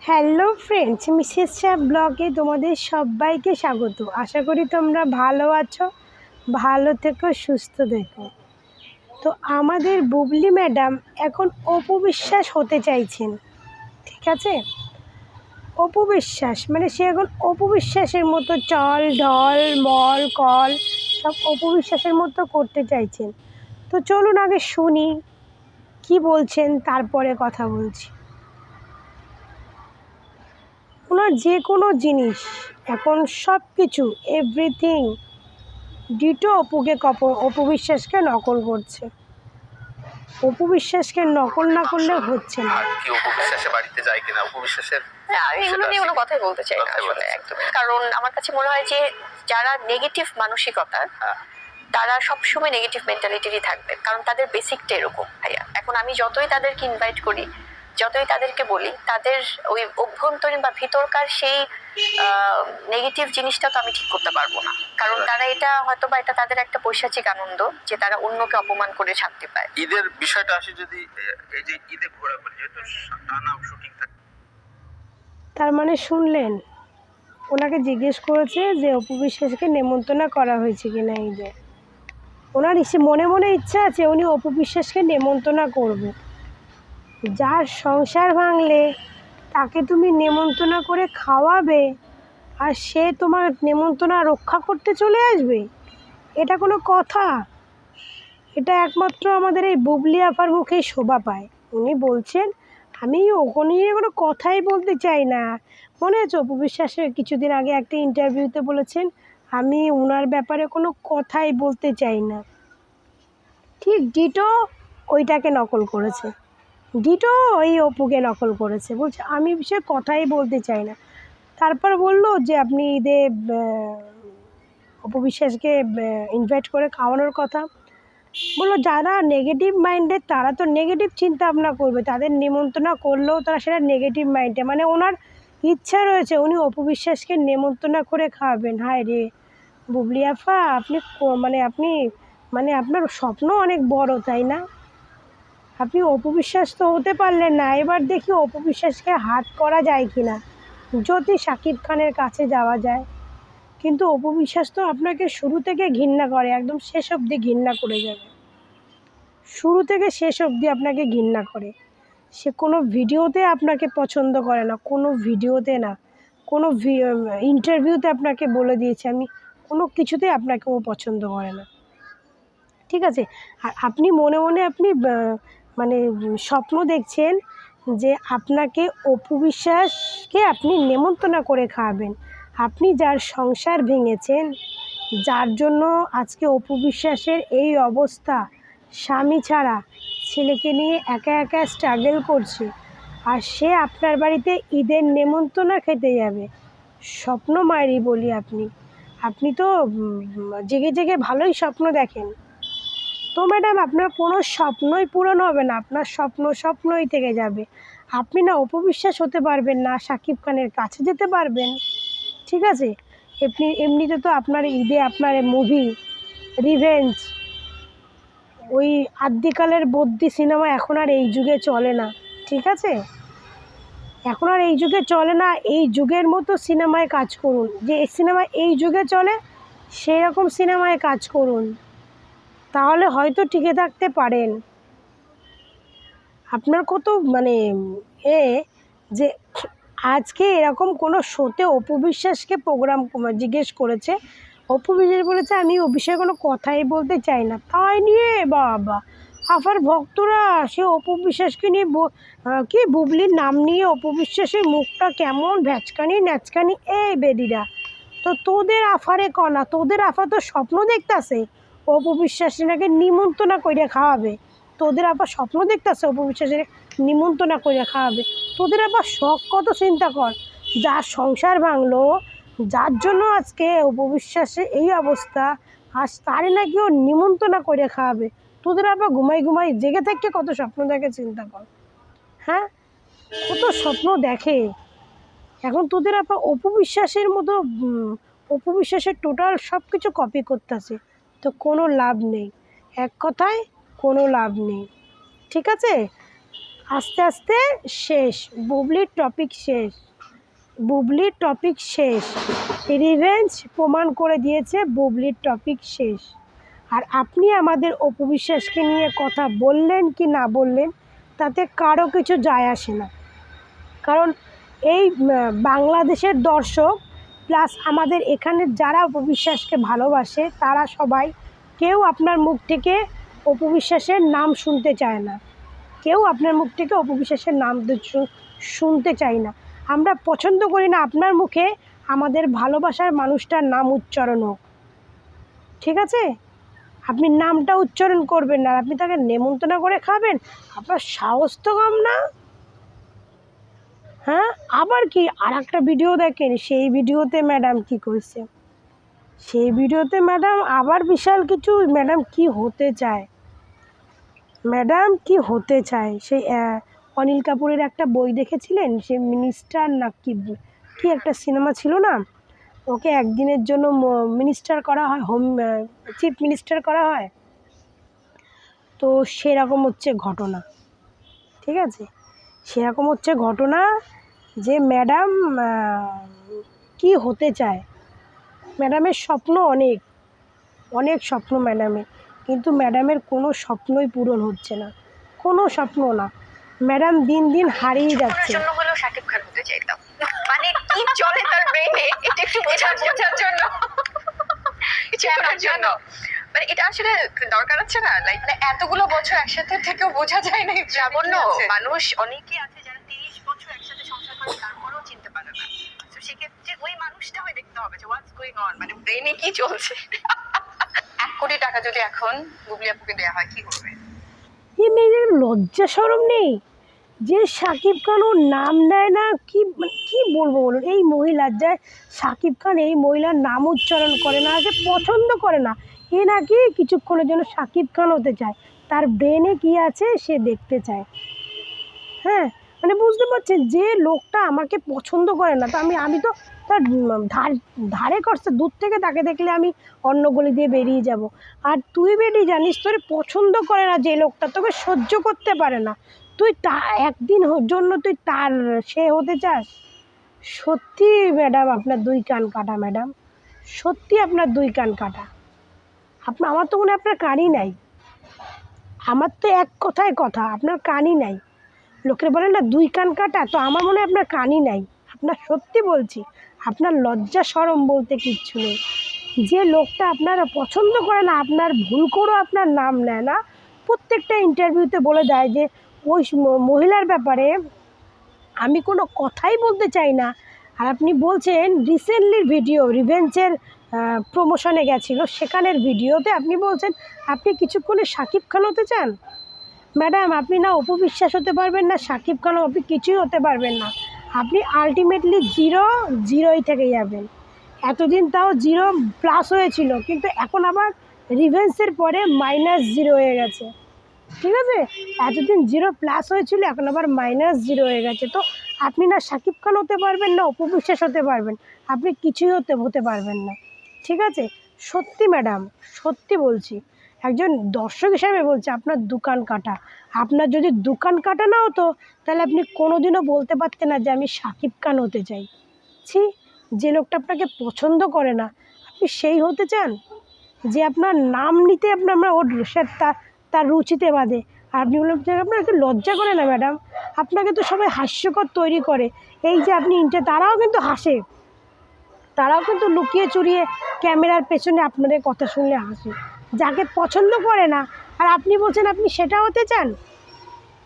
Hello friends, Mrs Shah ব্লগে তোমাদের সবাইকে স্বাগত। আশা করি তোমরা ভালো আছো, ভালো থেকো, সুস্থ থেকো। তো আমাদের বুবলি ম্যাডাম এখন অপু বিশ্বাস হতে চাইছেন, ঠিক আছে? অপু বিশ্বাস মানে সে এখন অপু বিশ্বাসের মতো চল ঢল মল কল সব অপু বিশ্বাসের মতো করতে চাইছেন। তো চলুন আগে শুনি কি বলছেন, তারপরে কথা বলছি। ওনার যে কোনো জিনিস এখন সব কিছু এভরিথিং ডিটো অপু বিশ্বাসকে নকল করছে। অপু বিশ্বাসকে নকল না করলে হচ্ছে না। কি অপু বিশ্বাসের বাড়িতে যায় কিনা, অপু বিশ্বাসের আমি এগুলো নিয়ে কোনো কথাই বলতে চাই না আসলে একদমই। কারণ আমার কাছে মনে হয় যে যারা নেগেটিভ মানসিকতার তারা সবসময় নেগেটিভ মেন্টালিটিরই থাকবে, কারণ তাদের বেসিকটা এরকম ভাইয়া। এখন আমি যতই তাদেরকে ইনভাইট করি, যতই তাদেরকে বলি, তাদের ওই অভ্যন্তরীণ বা ভিতরকার সেই নেগেটিভ জিনিসটা তো আমি ঠিক করতে পারবো না। কারণ তারা এটা হয়তো বা এটা তাদের একটা পৈশাচিক আনন্দ যে তারা অন্যকে অপমান করে শান্তি পায়। ঈদের বিষয়টা আসে, যদি এই যে ঈদে ঘোরাঘুরি যেহেতু টানা শুটিং থাকে, তার মানে শুনলেন, ওনাকে জিজ্ঞেস করেছে যে অপু বিশ্বাসকে নেমন্তন্ন করা হয়েছে কিনা ঈদে। ওনার মনে মনে ইচ্ছা আছে উনি অপু বিশ্বাসকে নেমন্তন্ন করবে। যার সংসার ভাঙলে তাকে তুমি নেমন্তন্ন করে খাওয়াবে, আর সে তোমার নেমন্তন্ন রক্ষা করতে চলে আসবে? এটা কোনো কথা? এটা একমাত্র আমাদের এই বুবলি আপার মুখেই শোভা পায়। উনি বলছেন আমি ওকে নিয়ে কোনো কথাই বলতে চাই না। মনে আছে অপু বিশ্বাসের কিছুদিন আগে একটা ইন্টারভিউতে বলেছেন আমি ওনার ব্যাপারে কোনো কথাই বলতে চাই না। ঠিক ডিটো ওইটাকে নকল করেছে, ডিটো ওই অপুকে নকল করেছে। বলছে আমি সে কথাই বলতে চাই না। তারপর বললো যে আপনি ঈদে অপু বিশ্বাসকে ইনভাইট করে খাওয়ানোর কথা। বললো যারা নেগেটিভ মাইন্ডের তারা তো নেগেটিভ চিন্তা ভাবনা করবে, তাদের নিমন্ত্রণ করলেও তারা সেটা নেগেটিভ মাইন্ডে, মানে ওনার ইচ্ছা রয়েছে উনি অপু বিশ্বাসকে নেমন্তন্ন করে খাওয়াবেন। হায় রে বুবলি আফা, আপনি মানে আপনার স্বপ্ন অনেক বড়, তাই না? আপনি অপু বিশ্বাস তো হতে পারলেন না, এবার দেখি অপু বিশ্বাসকে হাত করা যায় কি না, যদি শাকিব খানের কাছে যাওয়া যায়। কিন্তু অপু বিশ্বাস তো আপনাকে শুরু থেকে ঘৃণা করে, একদম শেষ অবধি ঘৃণা করে যাবে। শুরু থেকে শেষ অবধি আপনাকে ঘৃণা করে। সে কোনো ভিডিওতে আপনাকে পছন্দ করে না, কোনো ভিডিওতে না, কোনো ইন্টারভিউতে আপনাকে বলে দিয়েছে আমি কোনো কিছুতেই আপনাকে ও পছন্দ করে না, ঠিক আছে? আর আপনি মনে মনে মানে স্বপ্ন দেখছেন যে আপনাকে অপু বিশ্বাসকে আপনি নেমন্তন্ন করে খাওয়াবেন। আপনি যার সংসার ভেঙেছেন, যার জন্য আজকে অপু বিশ্বাসের এই অবস্থা, স্বামী ছাড়া ছেলেকে নিয়ে একা একা স্ট্রাগল করছে, আর সে আপনার বাড়িতে ঈদের নেমন্তন্ন খেতে যাবে। স্বপ্ন মায়েরই বলি আপনি। আপনি তো জেগে জেগে ভালোই স্বপ্ন দেখেন। তো ম্যাডাম আপনার কোনো স্বপ্নই পূরণ হবে না, আপনার স্বপ্ন স্বপ্নই থেকে যাবে। আপনি না অপু বিশ্বাস হতে পারবেন না, শাকিব খানের কাছে যেতে পারবেন, ঠিক আছে? এমনিতে তো আপনার ঈদে আপনার মুভি রিভেঞ্জ, ওই আদ্যিকালের বদ্যি সিনেমা এখন আর এই যুগে চলে না, ঠিক আছে? এখন আর এই যুগে চলে না। এই যুগের মতো সিনেমায় কাজ করুন, যে এই সিনেমা এই যুগে চলে সেই রকম সিনেমায় কাজ করুন, তাহলে হয়তো টিকে থাকতে পারেন। আপনার কত মানে যে আজকে এরকম কোনো শোতে অপু বিশ্বাসকে প্রোগ্রাম জিজ্ঞেস করেছে, অপু বিশ্বাস বলেছে আমি ও বিষয়ে কোনো কথাই বলতে চাই না। তাই নিয়ে বাবা আফার ভক্তরা সে অপু বিশ্বাসকে নিয়ে কি বুবলির নাম নিয়ে অপু বিশ্বাসের মুখটা কেমন ভ্যাচকানি ন্যাচকানি, এই বেডিরা তো তোদের আফারে কনা, তোদের আফা তো স্বপ্ন দেখতাছে অপু বিশ্বাসে নাকি নিমন্ত্রণ করে খাওয়াবে। তোদের আবার স্বপ্ন দেখতেছে অপু বিশ্বাসের নিমন্ত্রণ করে খাওয়াবে। তোদের আবার শখ কত চিন্তা কর। যার সংসার ভাঙলো, যার জন্য আজকে অপু বিশ্বাসের এই অবস্থা, আজ তারে নাকি ও নিমন্ত্রণ করে খাওয়াবে। তোদের আবার ঘুমাই ঘুমাই জেগে থেকে কত স্বপ্ন দেখে চিন্তা কর। হ্যাঁ, কত স্বপ্ন দেখে। এখন তোদের আবার অপু বিশ্বাসের মতো অপু বিশ্বাসের টোটাল সব কিছু কপি করতেছে, তো কোনো লাভ নেই, এক কথায় কোনো লাভ নেই, ঠিক আছে? আস্তে আস্তে শেষ, বুবলির টপিক শেষ, বুবলির টপিক শেষ, রিভেঞ্জ প্রমাণ করে দিয়েছে বুবলির টপিক শেষ। আর আপনি আমাদের অপু বিশ্বাসকে নিয়ে কথা বললেন কি না বললেন তাতে কারো কিছু যায় আসে না, কারণ এই বাংলাদেশের দর্শক প্লাস আমাদের এখানে যারা অপু বিশ্বাসকে ভালোবাসে তারা সবাই কেউ আপনার মুখ থেকে অপু বিশ্বাসের নাম শুনতে চায় না, কেউ আপনার মুখ থেকে অপু বিশ্বাসের নাম শুনতে চায় না। আমরা পছন্দ করি না আপনার মুখে আমাদের ভালোবাসার মানুষটার নাম উচ্চারণ হোক, ঠিক আছে? আপনি নামটা উচ্চারণ করবেন না, আপনি তাকে নেমন্তন্ন করে খাবেন, আপনার সাহস তো কম না? হ্যাঁ, আবার কি আর একটা ভিডিও দেখেন, সেই ভিডিওতে ম্যাডাম কি করেছে, সেই ভিডিওতে ম্যাডাম আবার বিশাল কিছু, ম্যাডাম কি হতে চায়, ম্যাডাম কি হতে চায়। সেই অনিল কাপুরের একটা বই দেখেছিলেন, সে মিনিস্টার না কি কি একটা সিনেমা ছিল না, ওকে একদিনের জন্য মিনিস্টার করা হয়, হোম চিফ মিনিস্টার করা হয়, তো সেরকম হচ্ছে ঘটনা, ঠিক আছে? সেরকম হচ্ছে ঘটনা যে ম্যাডাম কি হতে চায়, ম্যাডামের স্বপ্ন অনেক, অনেক স্বপ্ন ম্যাডামের, কিন্তু ম্যাডামের কোনো স্বপ্নই পূরণ হচ্ছে না, কোনো স্বপ্ন না, ম্যাডাম দিন দিন হারিয়ে যাচ্ছে। জন্য হলেও শাকিব খান হতে চাইতাম, মানে কি চলে তার ব্রেইনে এটা একটু বোঝার জন্য, মানে এটা আসলে দরকার আছে না, লাইক এতগুলো বছর একসাথে থেকেও বোঝা যায় না। লাবণ্য, মানুষ অনেকেই আছে যারা 30 বছর একসাথে সংসার করে তারপরেও চিনতে পারে না, তো সেক্ষেত্রে ওই মানুষটা হয় দেখতে হবে যে হোয়াটস গোয়িং অন, মানে ব্রেনে কি চলছে। 1 কোটি টাকা যদি এখন বুবলি আপুকে দেওয়া হয় কি করবে? এই মেয়েদের লজ্জা শরম নেই যে শাকিব খান ওর নাম নেয় না, কি মানে কী বলবো বলুন, এই মহিলার যায় শাকিব খান এই মহিলার নাম উচ্চারণ করে না, আগে পছন্দ করে না, এ নাকি কিছুক্ষণের জন্য শাকিব খান হতে চায়, তার ব্রেনে কি আছে সে দেখতে চায়। হ্যাঁ, মানে বুঝতে পারছেন যে লোকটা আমাকে পছন্দ করে না, তো আমি তো তার ধারে করছে দূর থেকে তাকে দেখলে আমি অন্য গলি দিয়ে বেরিয়ে যাব। আর তুই বেরিয়ে জানিস তোর পছন্দ করে না যে লোকটা, তোকে সহ্য করতে পারে না, তুই একদিন জন্য তুই তার সে হতে চাস? সত্যি ম্যাডাম আপনার 2 কান কাটা, ম্যাডাম সত্যি আপনার 2 কান কাটা। আমার তো মনে হয় আপনার কানই নাই, আমার তো এক কথায় কথা আপনার কানই নাই, লোকের বলে না 2 কান কাটা, তো আমার মনে হয় আপনার কানই নাই, আপনার সত্যি বলছি, আপনার লজ্জা শরম বলতে কিচ্ছু নেই। যে লোকটা আপনারা পছন্দ করে না, আপনার ভুল করেও আপনার নাম নেয় না, প্রত্যেকটা ইন্টারভিউতে বলে দেয় যে ওই মহিলার ব্যাপারে আমি কোনো কথাই বলতে চাই না। আর আপনি বলছেন রিসেন্টলির ভিডিও রিভেঞ্জের প্রমোশনে গেছিলো, সেখানের ভিডিওতে আপনি বলছেন আপনি কিছুক্ষণে শাকিব খান হতে চান। ম্যাডাম আপনি না অপু বিশ্বাস হতে পারবেন না শাকিব খানও, আপনি কিছুই হতে পারবেন না, আপনি আলটিমেটলি জিরোই থেকে যাবেন। এতদিন তাও 0+ হয়েছিল, কিন্তু এখন আবার রিভেঞ্জের পরে -0 হয়ে গেছে, ঠিক আছে? এতদিন 0+ হয়েছিল, এখন আবার -0 হয়ে গেছে, তো আপনি না শাকিব খান হতে পারবেন না অপু বিশ্বাস হতে পারবেন, আপনি কিছুই হতে পারবেন না, ঠিক আছে? সত্যি ম্যাডাম, সত্যি বলছি, একজন দর্শক হিসাবে বলছি আপনার 2 কান কাটা। আপনার যদি 2 কান কাটা না হতো তাহলে আপনি কোনোদিনও বলতে পারতেন না যে আমি শাকিব খান হতে চাই। ছি, যে লোকটা আপনাকে পছন্দ করে না আপনি সেই হতে চান, যে আপনার নাম নিতে আপনার ওর তার রুচিতে বাঁধে, আর আপনি বললেন আপনার একটু লজ্জা করে না ম্যাডাম? আপনাকে তো সবাই হাস্যকর তৈরি করে, এই যে আপনি তারাও কিন্তু হাসে, তারাও কিন্তু লুকিয়ে চুরিয়ে ক্যামেরার পেছনে আপনাদের কথা শুনলে হাসে, যাকে পছন্দ করে না, আর আপনি বলছেন আপনি সেটা হতে চান।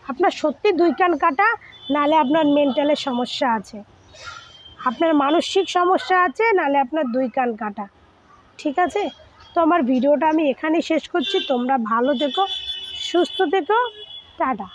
আপনার সত্যি 2 কান কাটা, নাহলে আপনার মেন্টালের সমস্যা আছে, আপনার মানসিক সমস্যা আছে, নাহলে আপনার 2 কান কাটা, ঠিক আছে? তো আমার ভিডিওটা আমি এখানেই শেষ করছি, তোমরা ভালো থেকো, সুস্থ থেকো, টাটা।